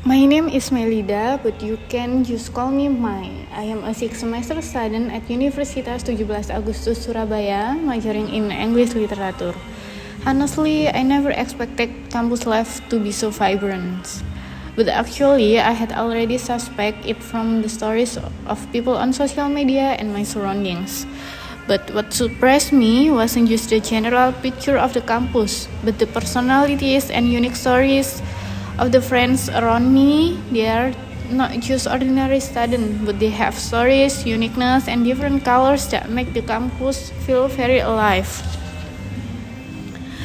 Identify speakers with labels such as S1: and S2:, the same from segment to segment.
S1: My name is Melida, but you can just call me Mai. I am a 6th semester student at Universitas 17 Agustus Surabaya, majoring in English Literature. Honestly, I never expected campus life to be so vibrant. But actually, I had already suspect it from the stories of people on social media and my surroundings. But what surprised me wasn't just the general picture of the campus, but the personalities and unique stories of the friends around me. They are not just ordinary students, but they have stories, uniqueness, and different colors that make the campus feel very alive.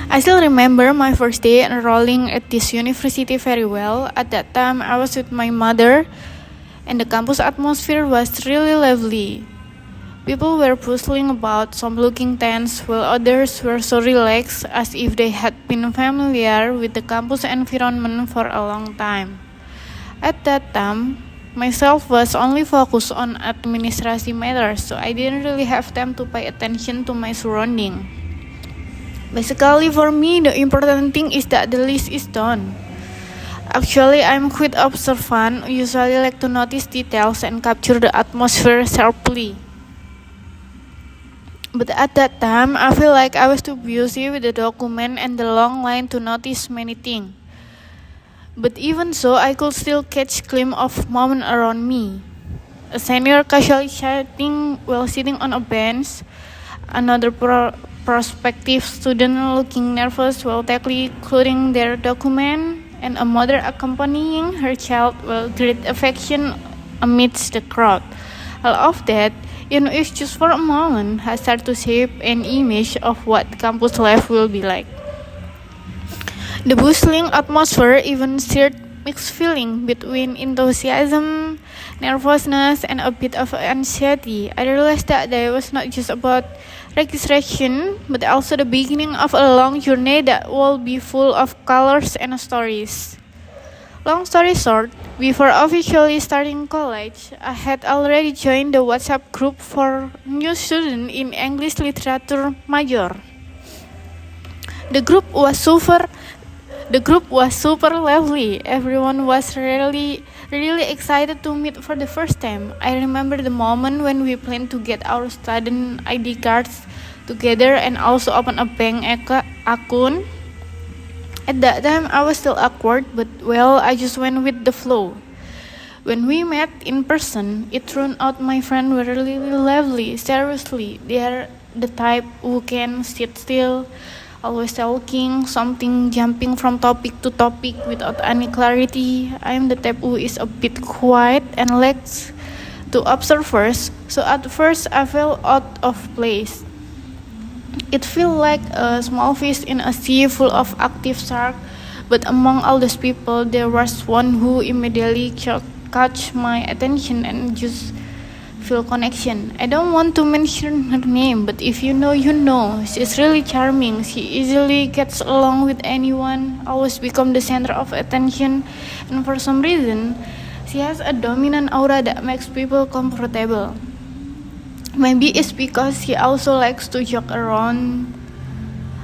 S1: I still remember my first day enrolling at this university very well. At that time, I was with my mother, and the campus atmosphere was really lively. People were bustling about, some looking tense, while others were so relaxed as if they had been familiar with the campus environment for a long time. At that time, myself was only focused on administrative matters, so I didn't really have time to pay attention to my surrounding. Basically, for me, the important thing is that the list is done. Actually, I'm quite observant, usually like to notice details and capture the atmosphere sharply. But at that time, I feel like I was too busy with the document and the long line to notice many things. But even so, I could still catch glimpse of moments around me. A senior casually chatting while sitting on a bench, another prospective student looking nervous while tightly clutching their document, and a mother accompanying her child with great affection amidst the crowd. All of that, even if just for a moment, has started to shape an image of what campus life will be like. The bustling atmosphere even stirred mixed feeling between enthusiasm, nervousness, and a bit of anxiety. I realized that day was not just about registration, but also the beginning of a long journey that will be full of colors and stories. Long story short, before officially starting college, I had already joined the WhatsApp group for new students in English Literature major. The group was super lively. Everyone was really excited to meet for the first time. I remember the moment when we planned to get our student ID cards together and also open a bank account. At that time, I was still awkward, but well, I just went with the flow. When we met in person, it turned out my friends were really lively. Seriously, they are the type who can sit still, always talking, something jumping from topic to topic without any clarity. I am the type who is a bit quiet and lacks to observe first, so at first I felt out of place. It felt like a small fish in a sea full of active sharks, but among all those people, there was one who immediately caught my attention and just feel connection. I don't want to mention her name, but if you know, you know. She's really charming. She easily gets along with anyone, always become the center of attention, and for some reason, she has a dominant aura that makes people comfortable. Maybe it's because she also likes to joke around.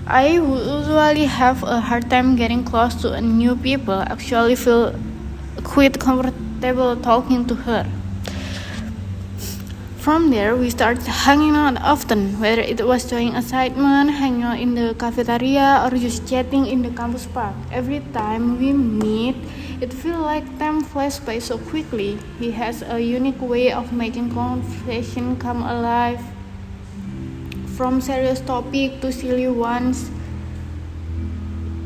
S1: I usually have a hard time getting close to new people. Actually feel quite comfortable talking to her. From there, we started hanging out often, whether it was doing assignment, hanging out in the cafeteria, or just chatting in the campus park. Every time we meet, it feels like time flies by so quickly. He has a unique way of making conversation come alive, from serious topic to silly ones.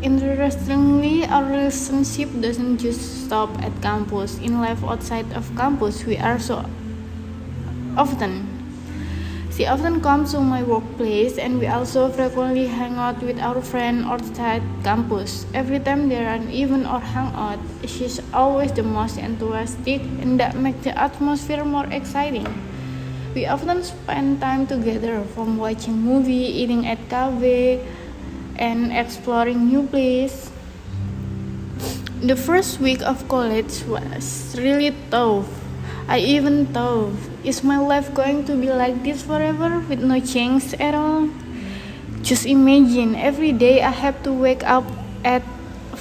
S1: Interestingly, our relationship doesn't just stop at campus. In life outside of campus, we are so often. She often comes to my workplace, and we also frequently hang out with our friends outside campus. Every time there are an event or hangout, she's always the most enthusiastic, and that makes the atmosphere more exciting. We often spend time together, from watching movie, eating at cafe, and exploring new places. The first week of college was really tough. I even thought, is my life going to be like this forever with no change at all? Just imagine, every day I have to wake up at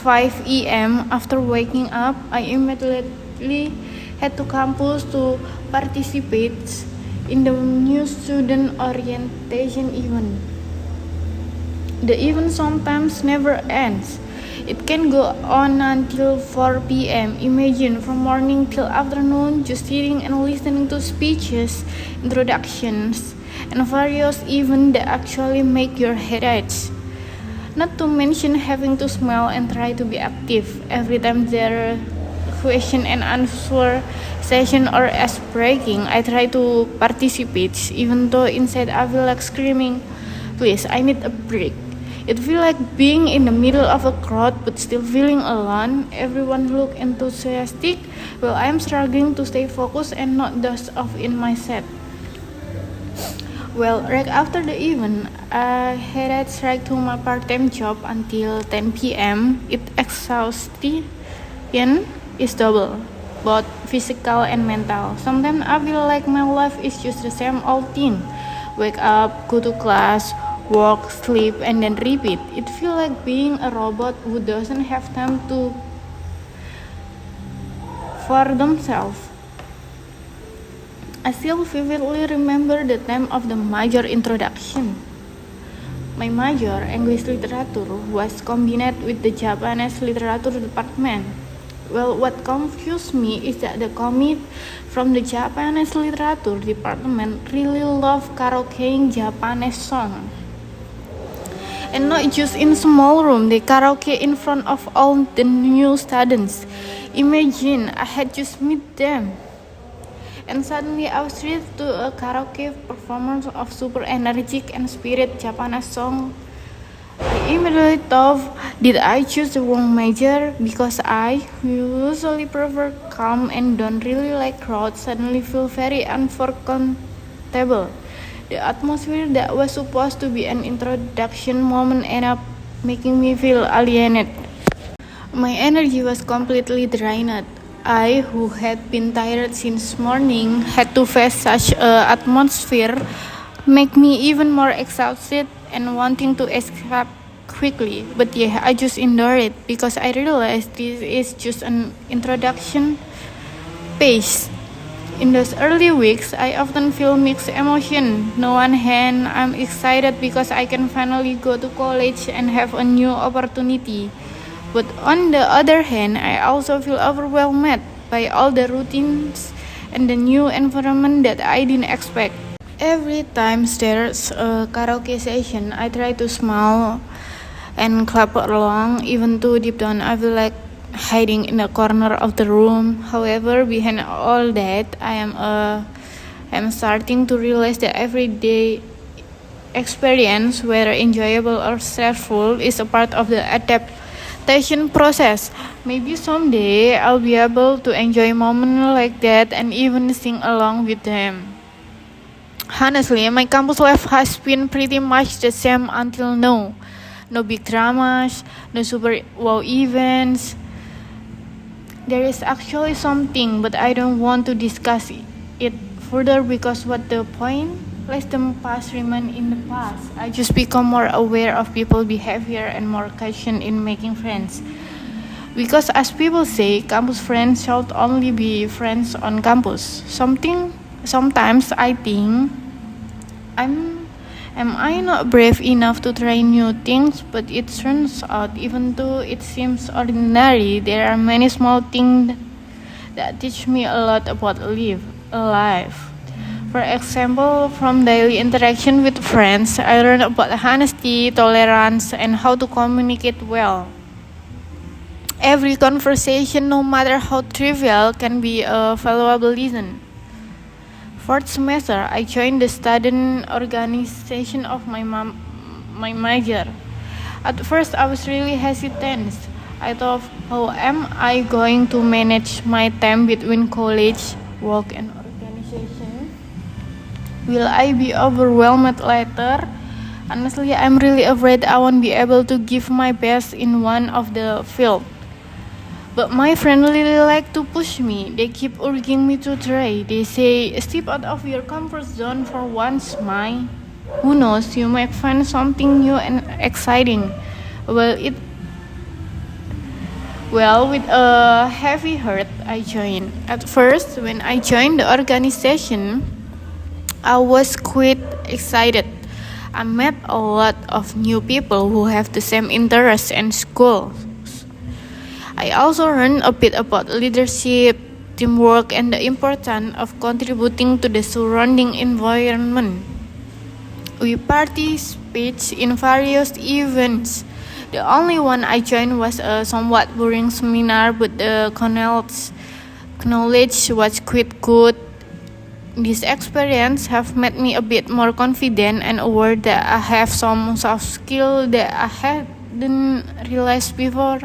S1: 5 a.m. After waking up, I immediately head to campus to participate in the new student orientation event. The event sometimes never ends. It can go on until 4 p.m. Imagine from morning till afternoon just sitting and listening to speeches, introductions, and various events that actually make your head itch. Not to mention having to smile and try to be active every time there are question and answer session or ice breaking. I try to participate, even though inside I feel like screaming, "Please, I need a break." It feels like being in the middle of a crowd but still feeling alone. Everyone look enthusiastic while I'm struggling to stay focused and not dust off in my set. Well, right after the event, I headed straight to my part-time job until 10 p.m. It exhausting is double, both physical and mental. Sometimes I feel like my life is just the same old thing. Wake up, go to class, work, sleep, and then repeat. It feels like being a robot who doesn't have time for themselves. I still vividly remember the time of the major introduction. My major, English Literature, was combined with the Japanese Literature department. Well, what confused me is that the commit from the Japanese Literature department really love karaokeing Japanese songs. And not just in small room, they karaoke in front of all the new students. Imagine, I had just met them. And suddenly I was treated to a karaoke performance of super energetic and spirit Japanese song. I immediately thought, did I choose the wrong major? Because I, who usually prefer calm and don't really like crowds, suddenly feel very uncomfortable. The atmosphere that was supposed to be an introduction moment ended up making me feel alienated. My energy was completely drained. I, who had been tired since morning, had to face such an atmosphere, make me even more exhausted and wanting to escape quickly. But yeah, I just endured it because I realized this is just an introduction phase. In those early weeks, I often feel mixed emotion. On one hand, I'm excited because I can finally go to college and have a new opportunity. But on the other hand, I also feel overwhelmed by all the routines and the new environment that I didn't expect. Every time there's a karaoke session, I try to smile and clap along, even though deep down I feel like hiding in a corner of the room. However, behind all that, I'm starting to realize that everyday experience, whether enjoyable or stressful, is a part of the adaptation process. Maybe someday I'll be able to enjoy moments like that and even sing along with them. Honestly, my campus life has been pretty much the same until now. No big dramas, no super wow events. There is actually something, but I don't want to discuss it further because what the point? Let the past remain in the past. I just become more aware of people's behavior and more cautious in making friends. Because as people say, campus friends should only be friends on campus. Sometimes I think am I not brave enough to try new things? But it turns out, even though it seems ordinary, there are many small things that teach me a lot about life. For example, from daily interaction with friends, I learned about honesty, tolerance, and how to communicate well. Every conversation, no matter how trivial, can be a valuable lesson. Fourth semester, I joined the student organization of my major. At first, I was really hesitant. I thought, how am I going to manage my time between college, work, and organization? Will I be overwhelmed later? Honestly, I'm really afraid I won't be able to give my best in one of the fields. But my friends really like to push me. They keep urging me to try. They say, step out of your comfort zone for once, Mai. Who knows, you might find something new and exciting. Well, Well, with a heavy heart, I joined. At first, when I joined the organization, I was quite excited. I met a lot of new people who have the same interests and goals. I also learned a bit about leadership, teamwork, and the importance of contributing to the surrounding environment. We participated in various events. The only one I joined was a somewhat boring seminar, but the knowledge was quite good. This experience have made me a bit more confident and aware that I have some soft skill that I hadn't realized before.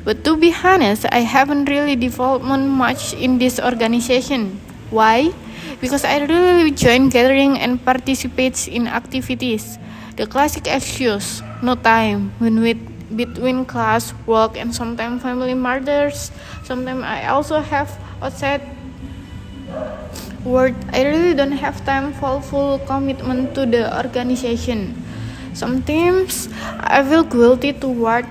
S1: But to be honest, I haven't really developed much in this organization. Why? Because I really join gathering and participate in activities. The classic excuse, no time, when with between class, work, and sometimes family matters. Sometimes I also have outside work. I really don't have time for full commitment to the organization. Sometimes I feel guilty toward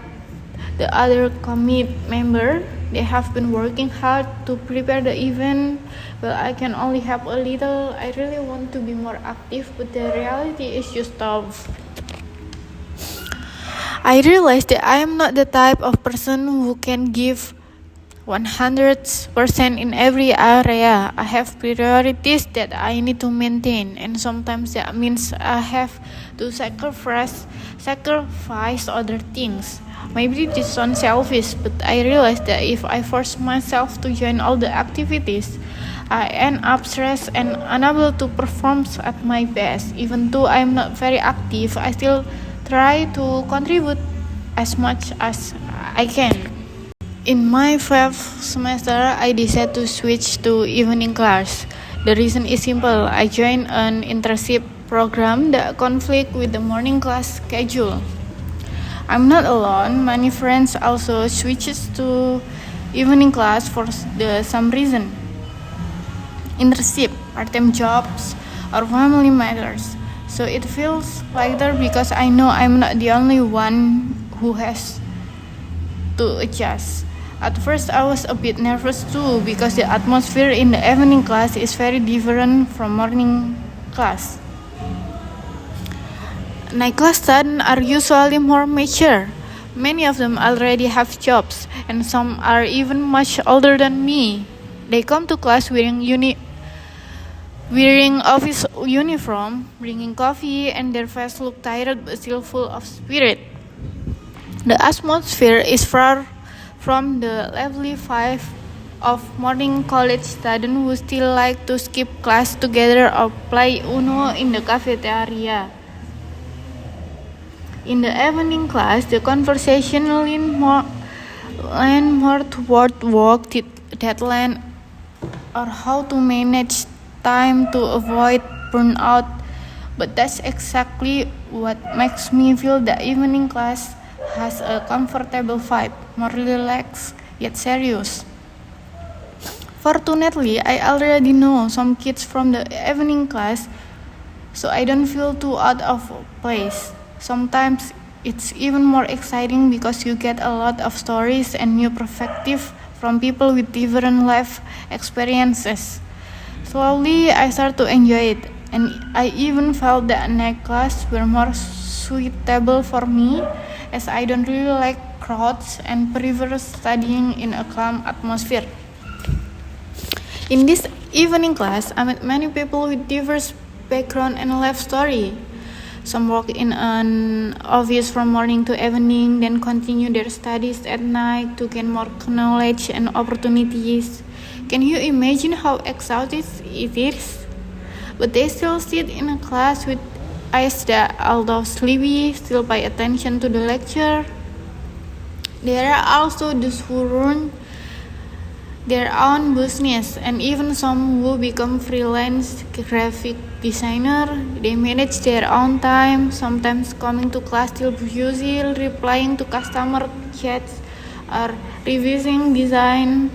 S1: the other commit member. They have been working hard to prepare the event, but I can only help a little. I really want to be more active, but the reality is just tough. I realized that I am not the type of person who can give 100% in every area. I have priorities that I need to maintain, and sometimes that means I have to sacrifice other things. Maybe this sounds selfish, but I realized that if I force myself to join all the activities, I end up stressed and unable to perform at my best. Even though I'm not very active, I still try to contribute as much as I can. In my fifth semester, I decided to switch to evening class. The reason is simple. I joined an internship program that conflict with the morning class schedule. I'm not alone. Many friends also switches to evening class for some reason. Internship, part-time jobs, or family matters. So it feels lighter because I know I'm not the only one who has to adjust. At first I was a bit nervous too because the atmosphere in the evening class is very different from morning class. Night class students are usually more mature. Many of them already have jobs, and some are even much older than me. They come to class wearing office uniform, bringing coffee, and their faces look tired but still full of spirit. The atmosphere is far from the lively vibe of morning college students who still like to skip class together or play Uno in the cafeteria. In the evening class, the conversation leaned more toward work deadline or how to manage time to avoid burnout. But that's exactly what makes me feel that evening class has a comfortable vibe, more relaxed yet serious. Fortunately, I already know some kids from the evening class, so I don't feel too out of place. Sometimes it's even more exciting because you get a lot of stories and new perspective from people with different life experiences. Slowly, I start to enjoy it, and I even felt that night class were more suitable for me, as I don't really like crowds and prefer studying in a calm atmosphere. In this evening class, I met many people with diverse background and life story. Some work in an office from morning to evening, then continue their studies at night to gain more knowledge and opportunities. Can you imagine how exhausting it is? But they still sit in a class with eyes that, although sleepy, still pay attention to the lecture. There are also those who run their own business, and even some who become freelance graphic designer. They manage their own time, sometimes coming to class till busy, replying to customer chats, or revising design.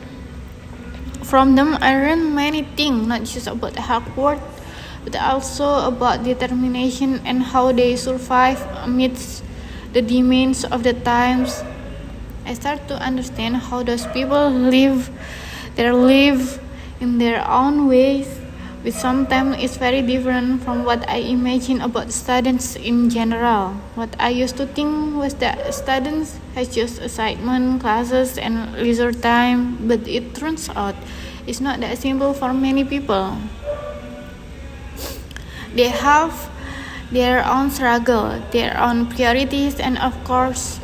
S1: From them, I learned many things, not just about hard work, but also about determination and how they survive amidst the demands of the times. I start to understand how those people live their life in their own ways, which sometimes is very different from what I imagine about students in general. What I used to think was that students has just assignment, classes, and leisure time, but it turns out it's not that simple for many people. They have their own struggle, their own priorities, and of course,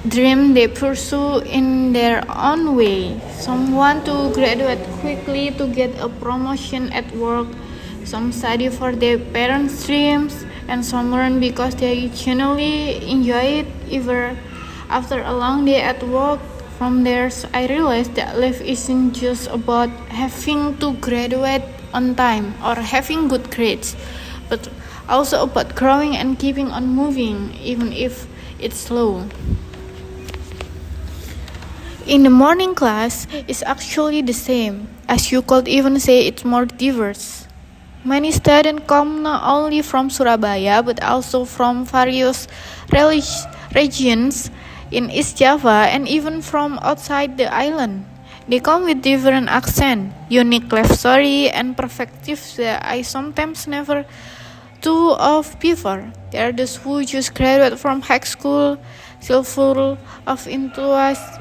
S1: dream they pursue in their own way. Some want to graduate quickly to get a promotion at work, some study for their parents' dreams, and some learn because they genuinely enjoy it. Even after a long day at work, from there I realized that life isn't just about having to graduate on time or having good grades, but also about growing and keeping on moving, even if it's slow. In the morning class, it's actually the same, as you could even say it's more diverse. Many students come not only from Surabaya but also from various regions in East Java and even from outside the island. They come with different accent, unique life story, and perspectives that I sometimes never thought of before. There are those who just graduate from high school, still full of enthusiasm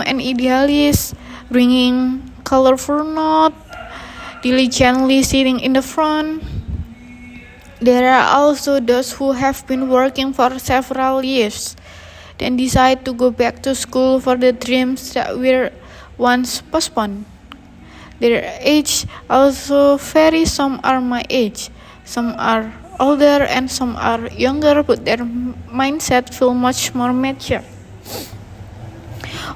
S1: and idealism, bringing colorful notes, diligently sitting in the front. There are also those who have been working for several years, then decide to go back to school for the dreams that were once postponed. Their age also varies. Some are my age, some are older, and some are younger, but their mindset feel much more mature.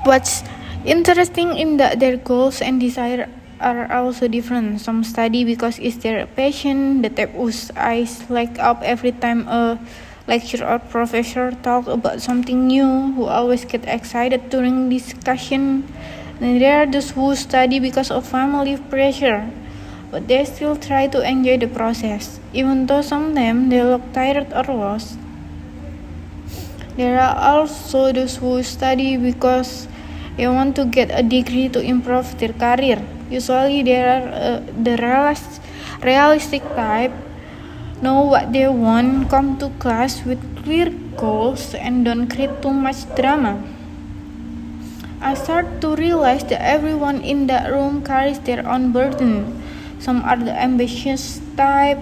S1: What's interesting in that their goals and desire are also different. Some study because it's their passion, the type whose eyes light up every time a lecturer or professor talk about something new, who always get excited during discussion. And there are those who study because of family pressure, but they still try to enjoy the process, even though sometimes they look tired or lost. There are also those who study because they want to get a degree to improve their career. Usually, there are the realistic type, know what they want, come to class with clear goals, and don't create too much drama. I start to realize that everyone in that room carries their own burden. Some are the ambitious type,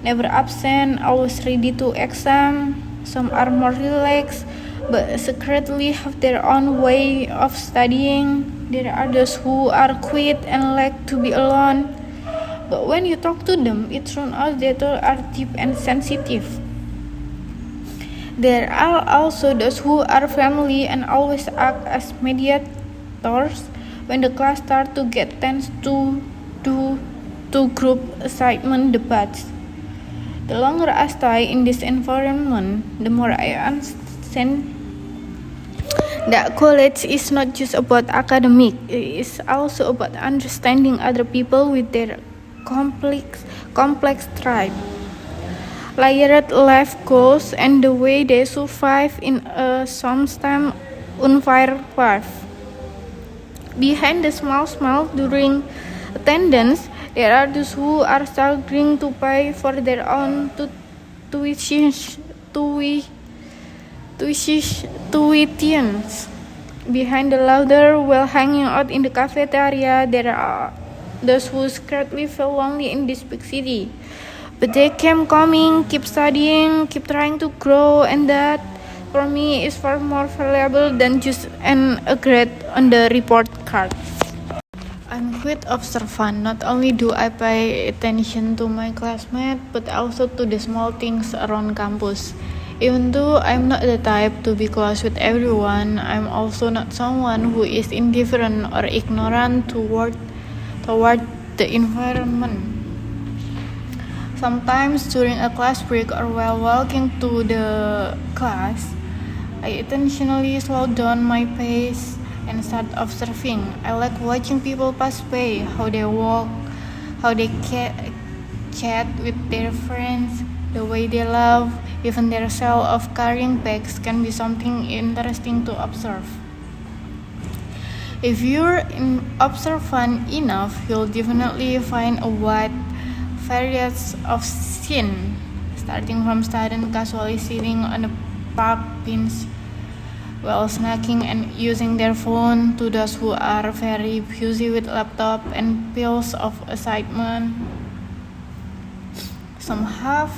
S1: never absent, always ready to exam. Some are more relaxed, but secretly have their own way of studying. There are those who are quiet and like to be alone, but when you talk to them, it turns out that they are deep and sensitive. There are also those who are family and always act as mediators when the class starts to get tense to do to group assignment debates. The longer I stay in this environment, the more I understand that college is not just about academic, it is also about understanding other people with their complex tribe, layered life goals, and the way they survive in a sometimes unfair life. Behind the small smile during attendance, there are those who are struggling to pay for their own tuitions. Behind the laughter while hanging out in the cafeteria, there are those who secretly feel lonely in this big city. But they keep coming, keep studying, keep trying to grow, and that, for me, is far more valuable than just a grade on the report card. I'm quite observant. Not only do I pay attention to my classmates, but also to the small things around campus. Even though I'm not the type to be close with everyone, I'm also not someone who is indifferent or ignorant toward the environment. Sometimes during a class break or while walking to the class, I intentionally slow down my pace and start observing. I like watching people pass by, how they walk, how they chat with their friends, the way they laugh. Even their style of carrying bags can be something interesting to observe. If you're observant enough, you'll definitely find a wide variety of scenes, starting from students casually sitting on the park bench while snacking and using their phone to those who are very busy with laptop and pills of excitement. Some have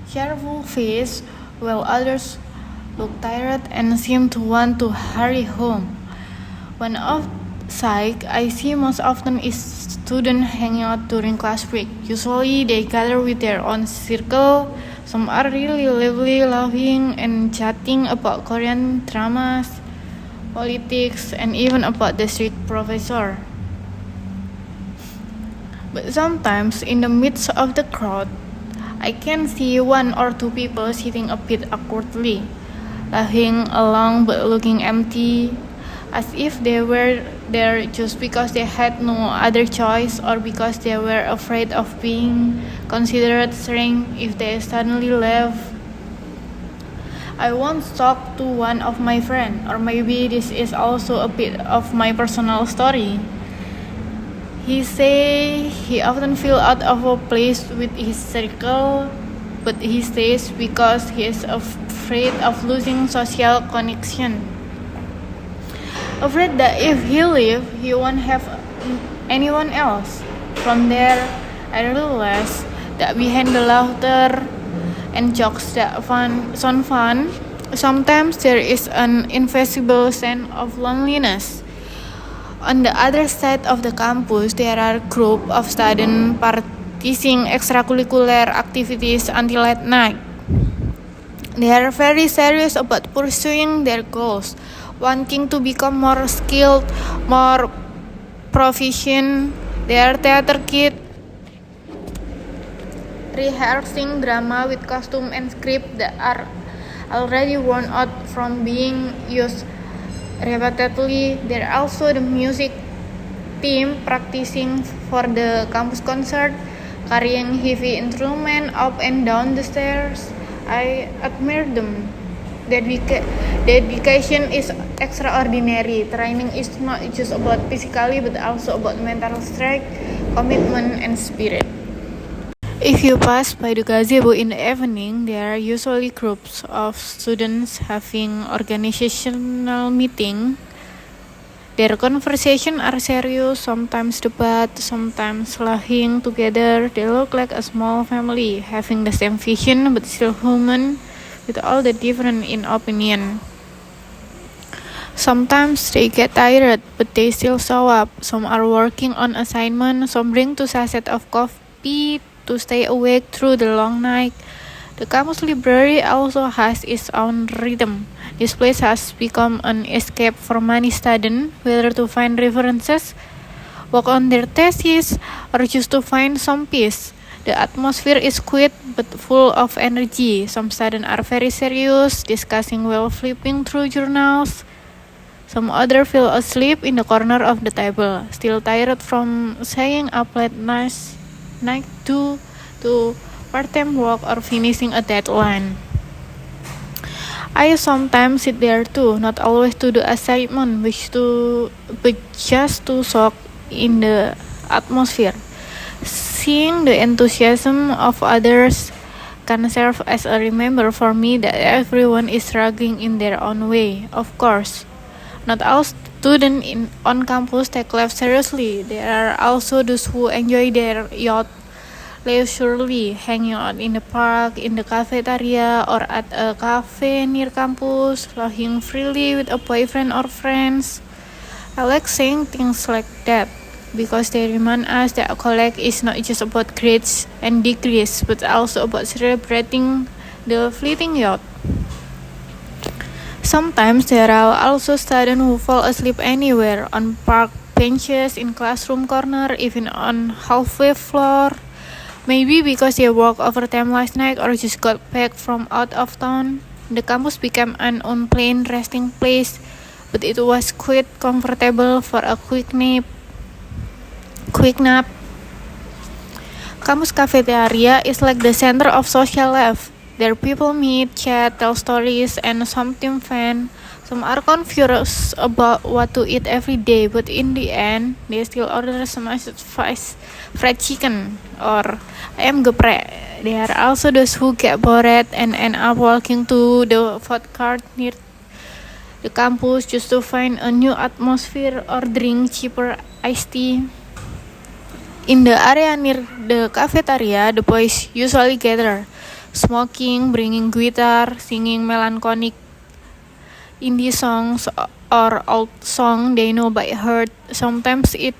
S1: cheerful face while others look tired and seem to want to hurry home. One of sight I see most often is students hanging out during class break. Usually they gather with their own circle. Some are really lively, laughing and chatting about Korean dramas, politics, and even about the strict professor. But sometimes in the midst of the crowd, I can see one or two people sitting a bit awkwardly, laughing along but looking empty, as if they were there just because they had no other choice or because they were afraid of being considered strange if they suddenly left. I once talked to one of my friends, or maybe this is also a bit of my personal story. He say he often feel out of a place with his circle, but he stays because he is afraid of losing social connection. Afraid that if he leave, he won't have anyone else. From there, I realized that behind the laughter and jokes that sound fun, sometimes there is an invisible sense of loneliness. On the other side of the campus, there are group of students practicing extracurricular activities until late night. They are very serious about pursuing their goals, wanting to become more skilled, more proficient. They are theater kids, rehearsing drama with costume and script that are already worn out from being used repeatedly. There are also the music team practicing for the campus concert, carrying heavy instruments up and down the stairs. I admire them. Dedication is extraordinary. Training is not just about physically but also about mental strength, commitment, and spirit. If you pass by the gazebo in the evening, there are usually groups of students having organizational meeting. Their conversations are serious, sometimes debate, sometimes laughing together. They look like a small family, having the same vision but still human, with all the different in opinion. Sometimes they get tired, but they still show up. Some are working on assignment, some bring two sachets of coffee to stay awake through the long night. The campus library also has its own rhythm. This place has become an escape for many students, whether to find references, work on their thesis, or just to find some peace. The atmosphere is quiet but full of energy. Some students are very serious, discussing while flipping through journals. Some others fell asleep in the corner of the table, still tired from staying up late night due to part-time work or finishing a deadline. I sometimes sit there too, not always to do assignment, but just to soak in the atmosphere. Seeing the enthusiasm of others can serve as a reminder for me that everyone is struggling in their own way. Of course, not all students on campus take life seriously. There are also those who enjoy their youth leisurely, hanging out in the park, in the cafeteria, or at a cafe near campus, laughing freely with a boyfriend or friends. I like saying things like that because they remind us that college is not just about grades and degrees, but also about celebrating the fleeting youth. Sometimes there are also students who fall asleep anywhere, on park benches, in classroom corner, even on hallway floor. Maybe because they worked overtime last night or just got back from out of town. The campus became an unplanned resting place, but it was quite comfortable for a quick nap. Campus cafeteria is like the center of social life. There people meet, chat, tell stories, and something fun. Some are confused about what to eat every day, but in the end, they still order smashed fried chicken or ayam geprek. There are also those who get bored and end up walking to the food court near the campus just to find a new atmosphere or drink cheaper iced tea. In the area near the cafeteria, the boys usually gather, smoking, bringing guitar, singing melancholic indie songs or old song they know by heart. Sometimes it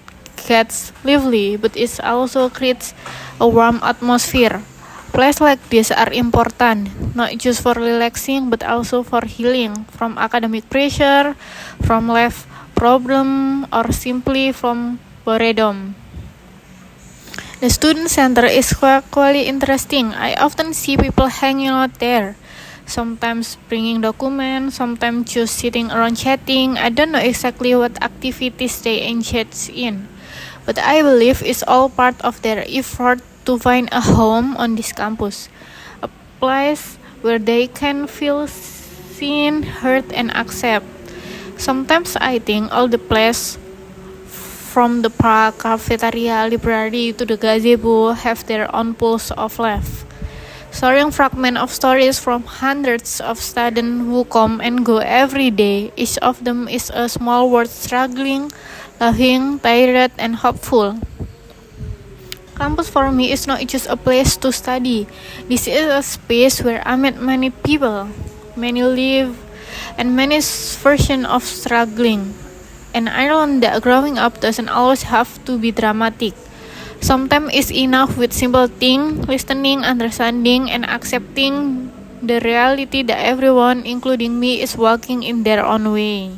S1: gets lively, but it also creates a warm atmosphere. Places like this are important, not just for relaxing, but also for healing from academic pressure, from life problem, or simply from boredom. The student center is quite interesting. I often see people hanging out there. Sometimes bringing documents, sometimes just sitting around chatting. I don't know exactly what activities they engage in, but I believe it's all part of their effort to find a home on this campus, a place where they can feel seen, heard, and accepted. Sometimes I think all the place from the park, cafeteria, library to the gazebo have their own pulse of life. Sharing fragments of stories from hundreds of students who come and go every day. Each of them is a small world struggling, loving, tired, and hopeful. Campus for me is not just a place to study. This is a space where I met many people, many live, and many versions of struggling. And I learned that growing up doesn't always have to be dramatic. Sometimes it's enough with simple things, listening, understanding, and accepting the reality that everyone, including me, is walking in their own way.